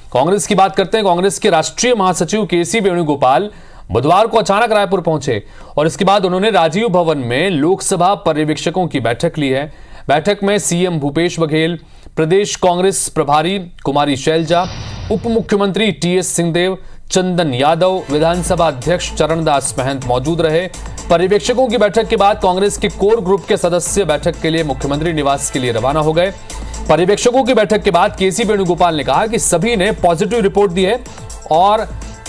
कांग्रेस की बात करते हैं। कांग्रेस के राष्ट्रीय महासचिव केसी वेणुगोपाल बुधवार को अचानक रायपुर पहुंचे और इसके बाद उन्होंने राजीव भवन में लोकसभा पर्यवेक्षकों की बैठक ली है। बैठक में सीएम भूपेश बघेल, प्रदेश कांग्रेस प्रभारी कुमारी शैलजा, उप मुख्यमंत्री टीएस सिंहदेव, चंदन यादव, विधानसभा अध्यक्ष चरणदास महंत मौजूद रहे। पर्यवेक्षकों की बैठक के बाद कांग्रेस के कोर ग्रुप के सदस्य बैठक के लिए मुख्यमंत्री निवास के लिए रवाना हो गए। पर्यवेक्षकों की बैठक के बाद केसी वेणुगोपाल ने कहा कि सभी ने पॉजिटिव रिपोर्ट दी है और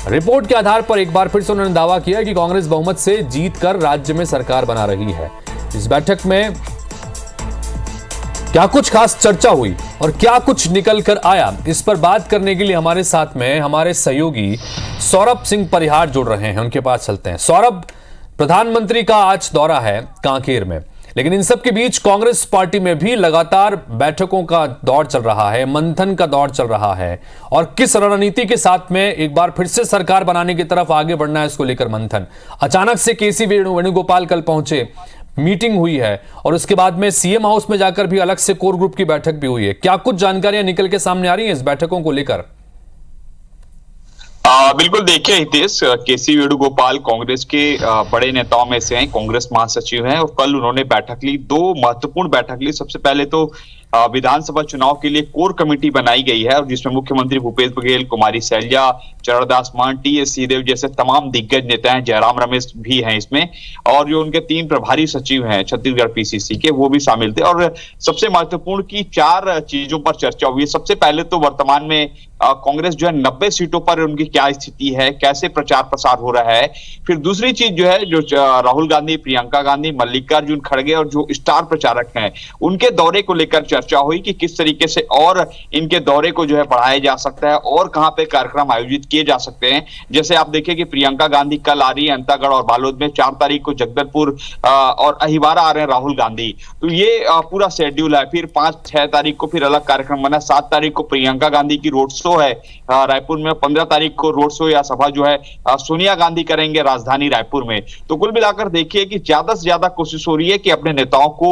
रिपोर्ट के आधार पर एक बार फिर से उन्होंने दावा किया कि कांग्रेस बहुमत से जीतकर राज्य में सरकार बना रही है। इस बैठक में क्या कुछ खास चर्चा हुई और क्या कुछ निकल कर आया, इस पर बात करने के लिए हमारे साथ में हमारे सहयोगी सौरभ सिंह परिहार जुड़ रहे हैं। उनके पास चलते हैं। सौरभ, प्रधानमंत्री का आज दौरा है कांकेर में, लेकिन इन सब के बीच कांग्रेस पार्टी में भी लगातार बैठकों का दौर चल रहा है, मंथन का दौर चल रहा है और किस रणनीति के साथ में एक बार फिर से सरकार बनाने की तरफ आगे बढ़ना है, इसको लेकर मंथन। अचानक से केसी वेणुगोपाल कल पहुंचे, मीटिंग हुई है और उसके बाद में सीएम हाउस में जाकर भी अलग से कोर ग्रुप की बैठक भी हुई है। क्या कुछ जानकारियां निकल के सामने आ रही हैं इस बैठकों को लेकर? बिल्कुल, देखिए हितेश, केसी वेणुगोपाल कांग्रेस के बड़े नेताओं में से हैं, कांग्रेस महासचिव हैं और कल उन्होंने बैठक ली, दो महत्वपूर्ण बैठक ली। सबसे पहले तो विधानसभा चुनाव के लिए कोर कमेटी बनाई गई है और जिसमें मुख्यमंत्री भूपेश बघेल, कुमारी शैलजा, चरणदास महंत, टीएस सिंहदेव जैसे तमाम दिग्गज नेता हैं, जयराम रमेश भी हैं इसमें, और जो उनके 3 प्रभारी सचिव हैं छत्तीसगढ़ पीसीसी के, वो भी शामिल थे। और सबसे महत्वपूर्ण की 4 चीजों पर चर्चा हुई। सबसे पहले तो वर्तमान में कांग्रेस जो है 90 सीटों पर उनकी क्या स्थिति है, कैसे प्रचार प्रसार हो रहा है। फिर दूसरी चीज जो है, जो राहुल गांधी, प्रियंका गांधी, मल्लिकार्जुन खड़गे और जो स्टार प्रचारक हैं, उनके दौरे को लेकर चर्चा हुई कि किस तरीके से और इनके दौरे को जो है बढ़ाया जा सकता है और कहां पे कार्यक्रम आयोजित किए जा सकते हैं। जैसे आप देखिए कि प्रियंका गांधी कल आ रही है अंतागढ़ और बालोद में, 4 तारीख को जगदलपुर और अहिवारा आ रहे हैं राहुल गांधी, तो ये पूरा शेड्यूल है। फिर 5-6 तारीख को फिर अलग कार्यक्रम बना, 7 तारीख को प्रियंका गांधी की रोड शो है रायपुर में, 15 तारीख को रोड शो या सभा जो है सोनिया गांधी करेंगे राजधानी रायपुर में। तो कुल मिलाकर देखिए कि ज्यादा से ज्यादा कोशिश हो रही है कि अपने नेताओं को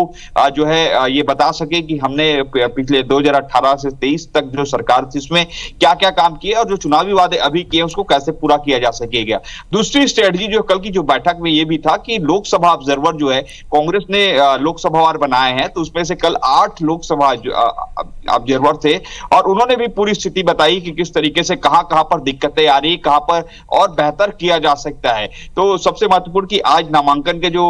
जो है ये बता सके कि हमने पिछले 2018 से 23 तक जो सरकार थी उसमें क्या क्या काम किए और जो चुनावी वादे अभी किए उसको कैसे पूरा किया जा सकेगा। दूसरी स्ट्रेटजी जो कल की जो बैठक में ये भी था कि लोकसभा ऑब्जर्वर जो है कांग्रेस ने लोकसभा वार बनाए हैं, तो उसमें से कल 8 लोकसभा ऑब्जर्वर थे और उन्होंने भी पूरी स्थिति बताई कि किस तरीके से कहां कहां पर दिक्कतें आ रही, कहां पर और बेहतर किया जा सकता है। तो सबसे महत्वपूर्ण कि आज नामांकन के जो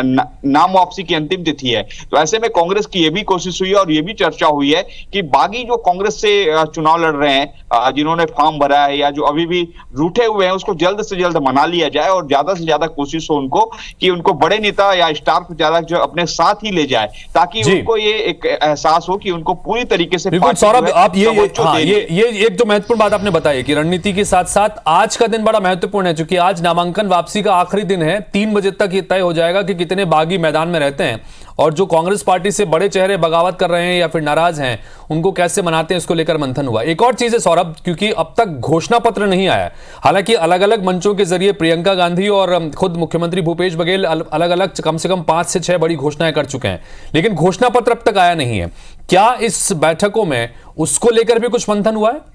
नाम वापसी की अंतिम तिथि है, तो ऐसे में कांग्रेस की यह भी कोशिश हुई और यह भी चर्चा हुई है कि बागी जो कांग्रेस से चुनाव लड़ रहे हैं, जिन्होंने फॉर्म भरा है या जो अभी भी रूठे हुए हैं, उसको जल्द से जल्द मना लिया जाए और ज्यादा से ज्यादा कोशिश हो उनको कि उनको बड़े नेता या स्टार प्रचारक जो अपने साथ ही ले जाए, ताकि उनको ये एक एहसास हो कि उनको पूरी तरीके से। बिल्कुल सौरभ, आप ये एक जो महत्वपूर्ण बात आपने बताई कि रणनीति के साथ साथ आज का दिन बड़ा महत्वपूर्ण है, क्योंकि आज नामांकन वापसी का आखिरी दिन है। 3 बजे तक ये तय हो जाएगा कि कितने बागी मैदान में रहते हैं और जो कांग्रेस पार्टी से बड़े चेहरे बगावत कर रहे हैं या फिर नाराज हैं, उनको कैसे मनाते हैं, इसको लेकर मंथन हुआ। एक और चीज है सौरभ, क्योंकि अब तक घोषणा पत्र नहीं आया, हालांकि अलग अलग मंचों के जरिए प्रियंका गांधी और खुद मुख्यमंत्री भूपेश बघेल अलग अलग कम से कम 5 से 6 बड़ी घोषणाएं कर चुके हैं, लेकिन घोषणा पत्र अब तक आया नहीं है। क्या इस बैठकों में उसको लेकर भी कुछ मंथन हुआ है?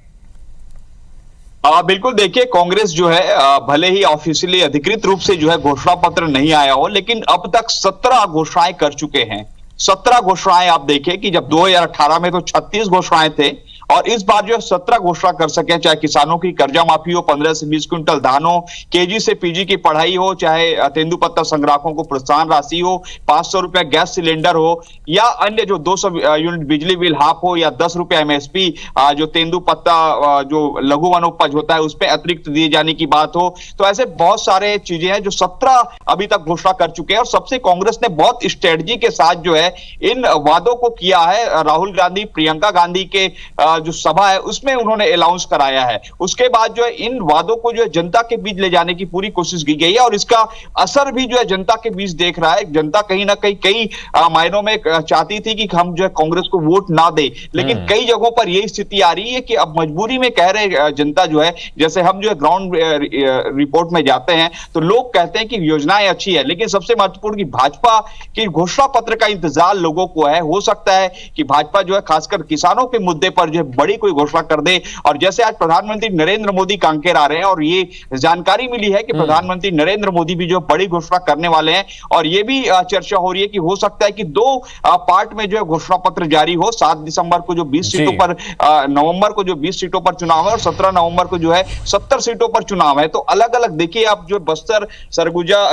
बिल्कुल, देखिए कांग्रेस जो है भले ही ऑफिशियली अधिकृत रूप से जो है घोषणा पत्र नहीं आया हो, लेकिन अब तक 17 घोषणाएं कर चुके हैं। 17 घोषणाएं आप देखें कि जब 2018 में तो 36 घोषणाएं थे और इस बार जो 17 घोषणा कर सके, चाहे किसानों की कर्जा माफी हो, 15 से 20 क्विंटल धान हो, केजी से पीजी की पढ़ाई हो, चाहे तेंदुपत्ता संग्राहकों को प्रोत्साहन राशि हो, 500 रुपया गैस सिलेंडर हो, या अन्य जो 200 यूनिट बिजली बिल हाफ हो, या 10 रुपया एमएसपी जो तेंदुपत्ता जो लघु वनोपज होता है उस पर अतिरिक्त दिए जाने की बात हो। तो ऐसे बहुत सारे चीजें हैं जो 17 अभी तक घोषणा कर चुके हैं और सबसे कांग्रेस ने बहुत स्ट्रेटजी के साथ जो है इन वादों को किया है। राहुल गांधी, प्रियंका गांधी के जो सभा है उसमें उन्होंने अनाउंस कराया है। उसके बाद जो है इन वादों को जो है जनता के बीच ले जाने की पूरी कोशिश की गई है और इसका असर भी जो है जनता के बीच देख रहा है। जनता कहीं ना कहीं कई मायनों में चाहती थी कि हम जो है कांग्रेस को वोट ना दे, लेकिन कई जगहों पर यही स्थिति आ रही है कि अब मजबूरी में कह रहे जनता जो है, जैसे हम जो है ग्राउंड रिपोर्ट में जाते हैं तो लोग कहते हैं कि योजनाएं अच्छी है, लेकिन सबसे महत्वपूर्ण कि भाजपा की घोषणा पत्र का इंतजार लोगों को है। हो सकता है कि भाजपा जो है खासकर किसानों के मुद्दे पर जो बड़ी कोई घोषणा कर दे। और जैसे आज प्रधानमंत्री नरेंद्र मोदी कांकेर आ रहे हैं और ये जानकारी मिली है कि प्रधानमंत्री नरेंद्र मोदी भी जो बड़ी घोषणा करने वाले हैं, और ये भी चर्चा हो रही है कि हो सकता है कि 2 पार्ट में जो है घोषणा पत्र जारी हो। 7 दिसंबर को जो 20 सीटों पर, नवंबर को जो 20 सीटों पर चुनाव है और 17 नवंबर को जो है 70 सीटों पर चुनाव है। तो अलग अलग देखिए आप जो बस्तर, सरगुजा,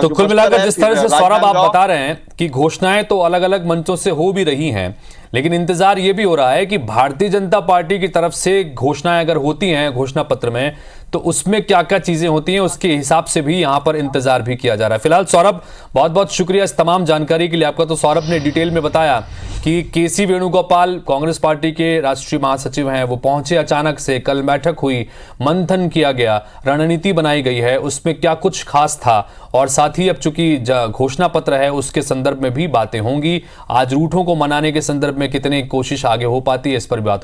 तो कुल मिलाकर जिस तरह से सौरभ आप बता रहे हैं कि घोषणाएं तो अलग अलग मंचों से हो भी रही हैं, लेकिन इंतजार ये भी हो रहा है कि भारतीय जनता पार्टी की तरफ से घोषणाएं अगर होती हैं घोषणा पत्र में, तो उसमें क्या क्या चीजें होती हैं उसके हिसाब से भी यहां पर इंतजार भी किया जा रहा है। फिलहाल सौरभ, बहुत बहुत शुक्रिया इस तमाम जानकारी के लिए आपका। तो सौरभ ने डिटेल में बताया कि केसी वेणुगोपाल कांग्रेस पार्टी के राष्ट्रीय महासचिव हैं, वो पहुंचे अचानक से, कल बैठक हुई, मंथन किया गया, रणनीति बनाई गई है, उसमें क्या कुछ खास था, और साथ ही अब चूंकि घोषणा पत्र है उसके संदर्भ में भी बातें होंगी। आज रूठों को मनाने के संदर्भ में कितनी कोशिश आगे हो पाती है इस पर भी बात होगी।